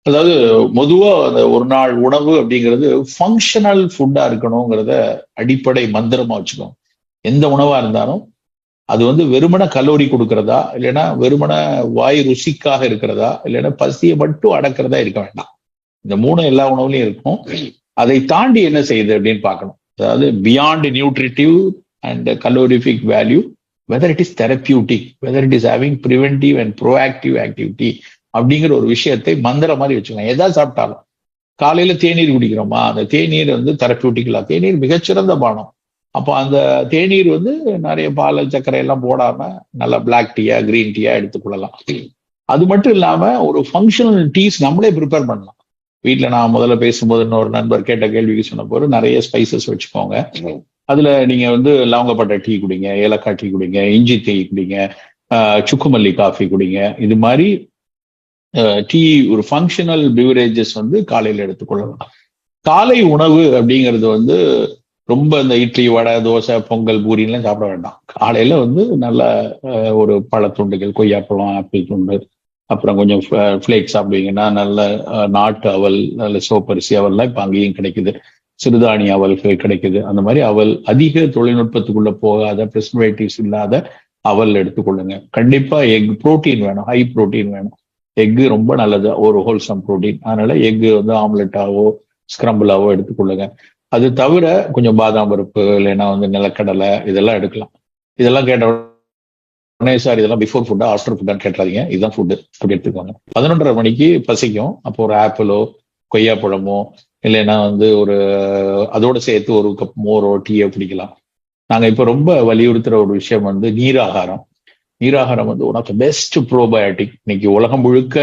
அதாவது பொதுவா அந்த ஒரு நாள் உணவு அப்படிங்கிறது ஃபங்க்ஷனல் ஃபுட்டா இருக்கணுங்கிறத அடிப்படை மந்திரமா வச்சுக்கோங்க. எந்த உணவா இருந்தாலும் அது வந்து வெறுமன கலோரி கொடுக்கறதா, இல்லைன்னா வெறுமன வாய் ருசிக்காக இருக்கிறதா, இல்லைன்னா பசியை மட்டும் அடக்கிறதா இருக்க வேண்டாம். இந்த மூணு எல்லா உணவுலையும் இருக்கும். அதை தாண்டி என்ன செய்யுது அப்படின்னு பார்க்கணும். அதாவது beyond nutritive and calorific value, whether it is therapeutic, whether it is having preventive and proactive activity அப்படிங்கிற ஒரு விஷயத்தை மந்திர மாதிரி வச்சுக்கலாம். எதாவது சாப்பிட்டாலும் காலையில தேநீர் குடிக்கிறோமா, அந்த தேநீர் வந்து தெரப்பியூட்டிக்கலா, தேநீர் மிகச்சிறந்த பானம். அப்போ அந்த தேநீர் வந்து நிறைய பால் சர்க்கரை எல்லாம் போடாம நல்ல பிளாக் டீயா கிரீன் டீயா எடுத்துக்கொள்ளலாம். அது மட்டும் இல்லாம ஒரு ஃபங்க்ஷனல் டீஸ் நம்மளே ப்ரிப்பேர் பண்ணலாம். வீட்டுல நான் முதல்ல பேசும்போது இன்னொரு நண்பர் கேட்ட கேள்விக்கு சொன்ன போது நிறைய ஸ்பைசஸ் வச்சுக்கோங்க. அதுல நீங்க வந்து லவங்கப்பட்ட டீ குடிங்க, ஏலக்காய் டீ குடிங்க, இஞ்சி டீ குடிங்க, சுக்குமல்லி காஃபி குடிங்க. இது மாதிரி டீ ஒரு ஃபங்க்ஷனல் பிவரேஜஸ் வந்து காலையில எடுத்துக்கொள்ளலாம். காலை உணவு அப்படிங்கிறது வந்து ரொம்ப இந்த இட்லி வடை தோசை பொங்கல் பூரின்லாம் சாப்பிட வேண்டாம். காலையில வந்து நல்ல ஒரு பழத்துண்டுகள், கொய்யாப்பழம், ஆப்பிள் துண்டு, அப்புறம் கொஞ்சம் ஃபிளேக்ஸ் சாப்பிடுவீங்கன்னா நல்ல நாட்டு அவல், நல்ல சோப்பரிசி அவல்லாம் இப்ப அங்கேயும் கிடைக்குது. சிறுதானிய அவல்கள் கிடைக்குது. அந்த மாதிரி அவல் அதிக தொழில்நுட்பத்துக்குள்ள போகாத, பிரிசர்வேட்டிவ்ஸ் இல்லாத அவல் எடுத்துக்கொள்ளுங்க. கண்டிப்பா எக் புரோட்டீன் வேணும், ஹை புரோட்டீன் வேணும். எக்கு ரொம்ப நல்லது, ஒரு ஹோல்சம் புரோட்டீன். அதனால எக்கு வந்து ஆம்லெட்டாவோ ஸ்கிரம்பிளாவோ எடுத்துக்கொள்ளுங்க. அது தவிர கொஞ்சம் பாதாம் பருப்பு, இல்லைன்னா வந்து நிலக்கடலை இதெல்லாம் எடுக்கலாம். இதெல்லாம் கேட்ட உடனே சார் இதெல்லாம் பிஃபோர் ஃபுட்டா ஆஃப்டர் ஃபுட்டான்னு கேட்டாதீங்க. இதுதான் ஃபுட்டு அப்படி எடுத்துக்கோங்க. 11:30 மணிக்கு பசிக்கும். அப்போ ஒரு ஆப்பிளோ கொய்யாப்பழமோ இல்லைன்னா வந்து ஒரு அதோட சேர்த்து ஒரு கப் மோரோ டீயோ குடிக்கலாம். நாங்க இப்ப ரொம்ப வலியுறுத்துற ஒரு விஷயம் வந்து நீராகாரம். நீராகாரம் வந்து one of the best probiotic. இன்னைக்கு உலகம் முழுக்க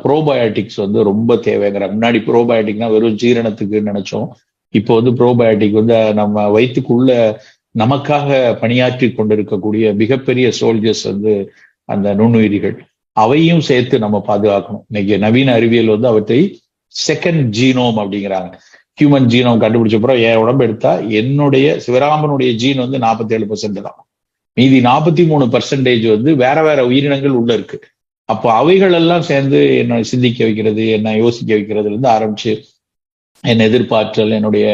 ப்ரோபயோட்டிக்ஸ் வந்து ரொம்ப தேவைங்கிற. முன்னாடி ப்ரோபயோட்டிக்னா வெறும் ஜீரணத்துக்கு நினைச்சோம். இப்போ வந்து ப்ரோபயோட்டிக் வந்து நம்ம வயிற்றுக்குள்ள நமக்காக பணியாற்றி கொண்டிருக்கக்கூடிய மிகப்பெரிய சோல்ஜர்ஸ் வந்து அந்த நுண்ணுயிரிகள், அவையும் சேர்த்து நம்ம பாதுகாக்கணும். இன்னைக்கு நவீன அறிவியல் வந்து அவற்றை செகண்ட் ஜீனோம் அப்படிங்கிறாங்க. ஹியூமன் ஜீனோம் கண்டுபிடிச்சப்பறம் என் உடம்பு எடுத்தா என்னுடைய சிவராமனுடைய ஜீன் வந்து 47% தான். மீதி 43% வந்து வேற வேற உயிரினங்கள் உள்ள இருக்கு. அப்போ அவைகள் எல்லாம் சேர்ந்து என்னை சிந்திக்க வைக்கிறது, என்னை யோசிக்க வைக்கிறதுல இருந்து ஆரம்பிச்சு என் எதிர்பார்த்தல், என்னுடைய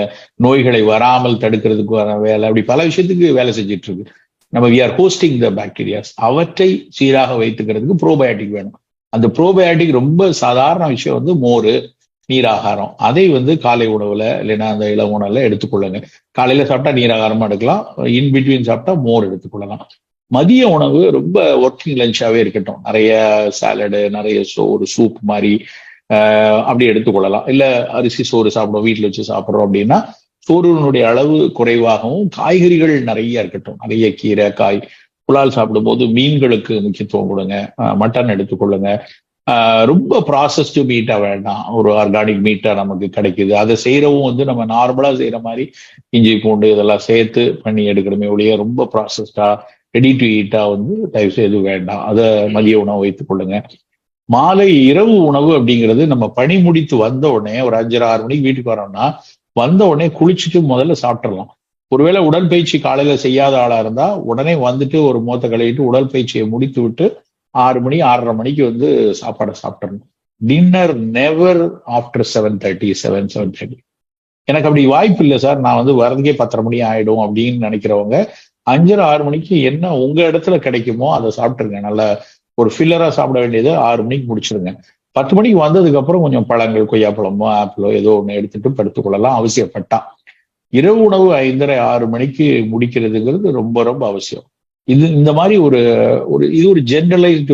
நோய்களை வராமல் தடுக்கிறதுக்கு வர வேலை, அப்படி பல விஷயத்துக்கு வேலை செஞ்சுட்டு இருக்கு. நம்ம we are hosting the bacterias. அவற்றை சீராக வைத்துக்கிறதுக்கு ப்ரோபயோட்டிக் வேணும். அந்த ப்ரோபயோட்டிக் ரொம்ப சாதாரண விஷயம் வந்து மோர், நீராகாரம். அதை வந்து காலை உணவுல இல்லைன்னா அந்த இளம் உணவுல எடுத்துக்கொள்ளுங்க. காலையில சாப்பிட்டா நீராகாரமா எடுக்கலாம், இன் பிட்வீன் சாப்பிட்டா மோர் எடுத்துக்கொள்ளலாம். மதிய உணவு ரொம்ப ஒர்க்கிங் லஞ்சாவே இருக்கட்டும். நிறைய சாலடு, நிறைய ஒரு சூப் மாதிரி அப்படி எடுத்துக்கொள்ளலாம். இல்ல அரிசி சோறு சாப்பிடுவோம், வீட்டுல வச்சு சாப்பிட்றோம் அப்படின்னா சோறுனுடைய அளவு குறைவாகவும் காய்கறிகள் நிறைய இருக்கட்டும். நிறைய கீரை காய். புலால் சாப்பிடும் போது மீன்களுக்கு முக்கியத்துவம் கொடுங்க. மட்டன் எடுத்துக்கொள்ளுங்க. ரொம்ப ப்ராசஸ்டு மீட்டா வேண்டாம், ஒரு ஆர்கானிக் மீட்டா நமக்கு கிடைக்குது. அதை செய்யறவும் வந்து நம்ம நார்மலா செய்யற மாதிரி இஞ்சி பூண்டு இதெல்லாம் சேர்த்து பண்ணி எடுக்கணுமே ஒழிய ரொம்ப ப்ராசஸ்டா ரெடி டு ஈட்டா வந்து தயவு செய்து வேண்டாம். அதை மதிய உணவு வைத்துக் கொள்ளுங்க. மாலை இரவு உணவு அப்படிங்கிறது நம்ம பணி முடித்து வந்த உடனே ஒரு 5:30-6 மணிக்கு வீட்டுக்கு வரோம்னா வந்த உடனே குளிச்சுட்டு முதல்ல சாப்பிட்றலாம். ஒருவேளை உடற்பயிற்சி காலையில செய்யாத ஆளா இருந்தா உடனே வந்துட்டு ஒரு முகத்தை கழுவிட்டு உடற்பயிற்சியை முடித்து விட்டு 6 மணி 6:30 மணிக்கு வந்து சாப்பாடை சாப்பிட்றணும். Dinner never after 7:30, 7:30. எனக்கு அப்படி வாய்ப்பு இல்லை சார், நான் வந்து வரதுக்கே 10:30 மணி ஆயிடும் அப்படின்னு நினைக்கிறவங்க 5:30-6 மணிக்கு என்ன உங்க இடத்துல கிடைக்குமோ அதை சாப்பிட்டுருங்க. நல்ல ஒரு ஃபில்லரா சாப்பிட வேண்டியது 6 மணிக்கு முடிச்சிருங்க. 10 மணிக்கு வந்ததுக்கு அப்புறம் கொஞ்சம் பழங்கள், கொய்யாப்பழமோ ஆப்பிளோ ஏதோ ஒன்று எடுத்துட்டு படுத்துக்கொள்ளலாம் அவசியப்பட்டா. இரவு உணவு 5:30-6 மணிக்கு முடிக்கிறதுங்கிறது ரொம்ப ரொம்ப அவசியம். இது இந்த மாதிரி ஒரு இது ஒரு ஜெனரலைஸ்டு